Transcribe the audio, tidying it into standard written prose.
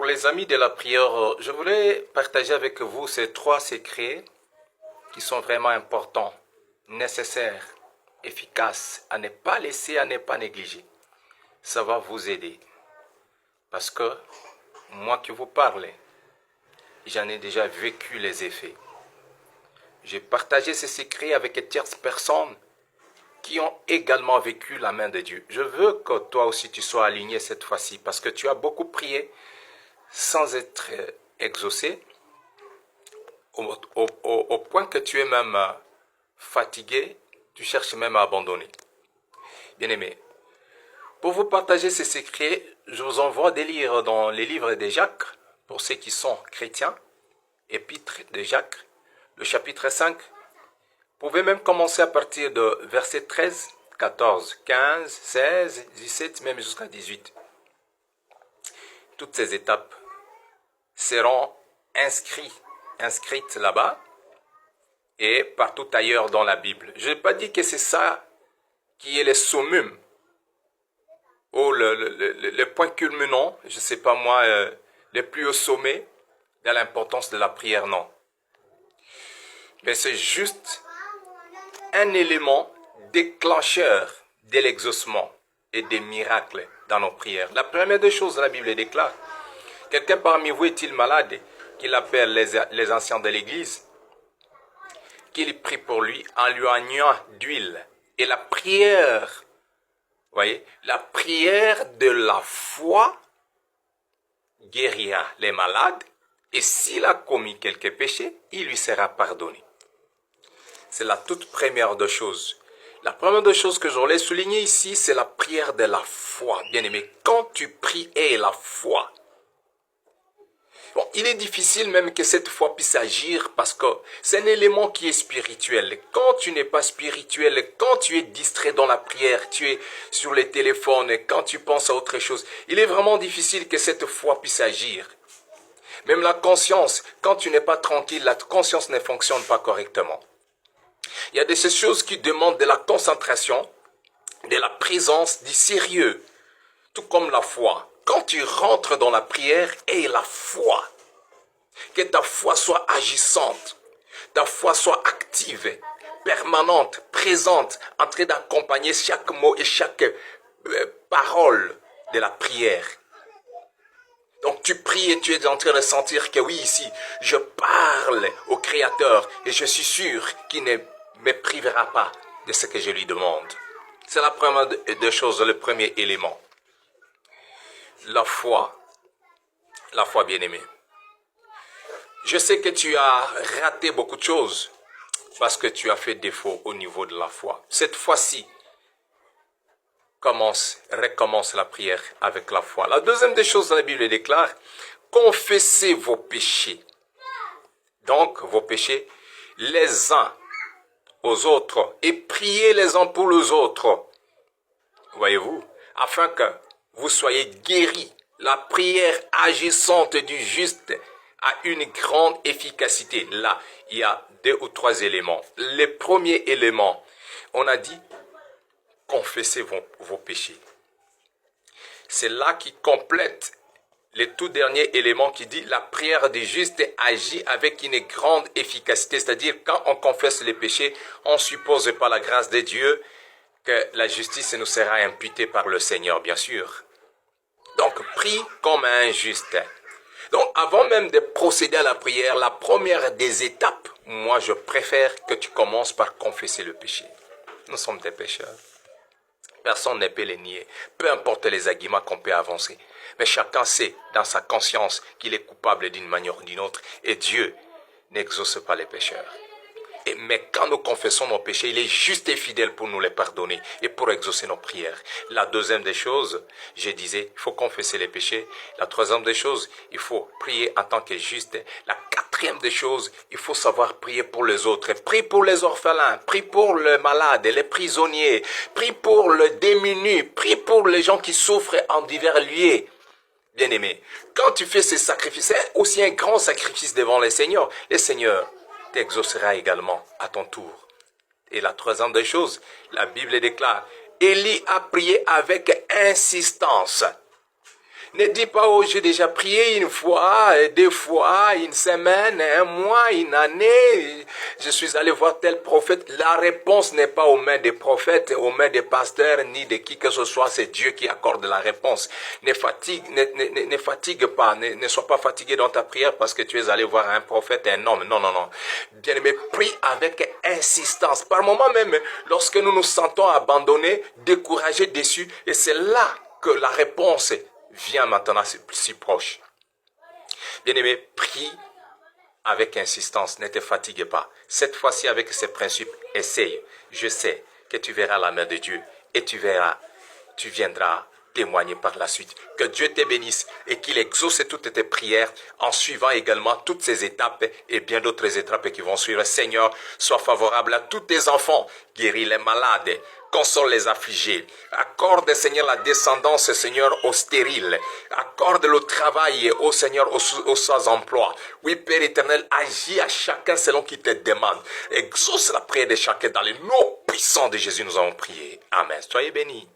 les amis de la prière, je voulais partager avec vous ces 3 secrets qui sont vraiment importants, nécessaires, efficaces, à ne pas laisser, à ne pas négliger. Ça va vous aider. Parce que moi qui vous parle, j'en ai déjà vécu les effets. J'ai partagé ces secrets avec des tierces personnes qui ont également vécu la main de Dieu. Je veux que toi aussi tu sois aligné cette fois-ci parce que tu as beaucoup prié sans être exaucé, au point que tu es même fatigué, tu cherches même à abandonner. Bien-aimés, pour vous partager ces secrets, je vous envoie des livres dans les livres de Jacques, pour ceux qui sont chrétiens, Épître de Jacques, le chapitre 5. Vous pouvez même commencer à partir de verset 13, 14, 15, 16, 17, même jusqu'à 18. Toutes ces étapes seront inscrites là-bas et partout ailleurs dans la Bible. Je n'ai pas dit que c'est ça qui est le summum, ou le point culminant, je ne sais pas moi, le plus haut sommet de l'importance de la prière, non. Mais c'est juste un élément déclencheur de l'exaucement et des miracles dans nos prières. La première des choses, la Bible déclare, quelqu'un parmi vous est-il malade, qu'il appelle les anciens de l'église, qu'il prie pour lui en lui oignant d'huile. Et la prière, voyez, la prière de la foi guérira les malades, et s'il a commis quelques péchés, il lui sera pardonné. C'est la toute première des choses. La première des choses que je voulais souligner ici, c'est la prière de la foi. Bien-aimé, quand tu pries et la foi, bon, il est difficile même que cette foi puisse agir parce que c'est un élément qui est spirituel. Quand tu n'es pas spirituel, quand tu es distrait dans la prière, tu es sur les téléphones, quand tu penses à autre chose, il est vraiment difficile que cette foi puisse agir. Même la conscience, quand tu n'es pas tranquille, la conscience ne fonctionne pas correctement. Il y a de ces choses qui demandent de la concentration, de la présence, du sérieux, tout comme la foi. Quand tu rentres dans la prière, aie la foi. Que ta foi soit agissante, ta foi soit active, permanente, présente, en train d'accompagner chaque mot et chaque parole de la prière. Donc tu pries et tu es en train de sentir que oui, ici, je parle au Créateur et je suis sûr qu'il ne me privera pas de ce que je lui demande. C'est la première des choses, le premier élément. La foi bien-aimée. Je sais que tu as raté beaucoup de choses parce que tu as fait défaut au niveau de la foi. Cette fois-ci, recommence la prière avec la foi. La deuxième des choses, la Bible déclare, confessez vos péchés. Donc, vos péchés, les uns aux autres, et priez les uns pour les autres. Voyez-vous, afin que vous soyez guéris. La prière agissante du juste a une grande efficacité. Là, il y a 2 ou 3 éléments. Le premier élément, on a dit, confessez vos péchés. C'est là qui complète le tout dernier élément qui dit la prière du juste agit avec une grande efficacité. C'est-à-dire quand on confesse les péchés, on ne suppose pas la grâce de Dieu que la justice nous sera imputée par le Seigneur, bien sûr. Donc, prie comme un juste. Donc, avant même de procéder à la prière, la première des étapes, moi je préfère que tu commences par confesser le péché. Nous sommes des pécheurs. Personne ne peut les nier, peu importe les arguments qu'on peut avancer. Mais chacun sait dans sa conscience qu'il est coupable d'une manière ou d'une autre. Et Dieu n'exauce pas les pécheurs. Mais quand nous confessons nos péchés, il est juste et fidèle pour nous les pardonner et pour exaucer nos prières. La deuxième des choses, je disais, il faut confesser les péchés. La troisième des choses, il faut prier en tant que juste. La quatrième des choses, il faut savoir prier pour les autres. Prie pour les orphelins, prie pour les malades, les prisonniers, prie pour les démunis, prie pour les gens qui souffrent en divers lieux. Bien-aimé, quand tu fais ces sacrifices, c'est aussi un grand sacrifice devant le Seigneur t'exaucera également à ton tour. Et la troisième des choses, la Bible déclare, Élie a prié avec insistance. Ne dis pas, oh, j'ai déjà prié une fois, deux fois, une semaine, un mois, une année. Je suis allé voir tel prophète. La réponse n'est pas aux mains des prophètes, aux mains des pasteurs, ni de qui que ce soit. C'est Dieu qui accorde la réponse. Ne fatigue pas, ne sois pas fatigué dans ta prière parce que tu es allé voir un prophète, un homme. Non, non, non. Bien-aimé, prie avec insistance. Par moments même, lorsque nous nous sentons abandonnés, découragés, déçus, et c'est là que la réponse vient maintenant si proche. Bien-aimé, prie avec insistance, ne te fatigue pas. Cette fois-ci, avec ces principes, essaye. Je sais que tu verras la main de Dieu et tu viendras témoigner par la suite. Que Dieu te bénisse et qu'il exauce toutes tes prières en suivant également toutes ces étapes et bien d'autres étapes qui vont suivre. Seigneur, sois favorable à tous tes enfants, guéris les malades, console les affligés. Accorde, Seigneur, la descendance, Seigneur, aux stériles. Accorde le travail, au Seigneur, aux sans-emploi. Oui, Père éternel, agis à chacun selon qui te demande. Exauce la prière de chacun dans le nom puissant de Jésus, nous avons prié. Amen. Soyez bénis.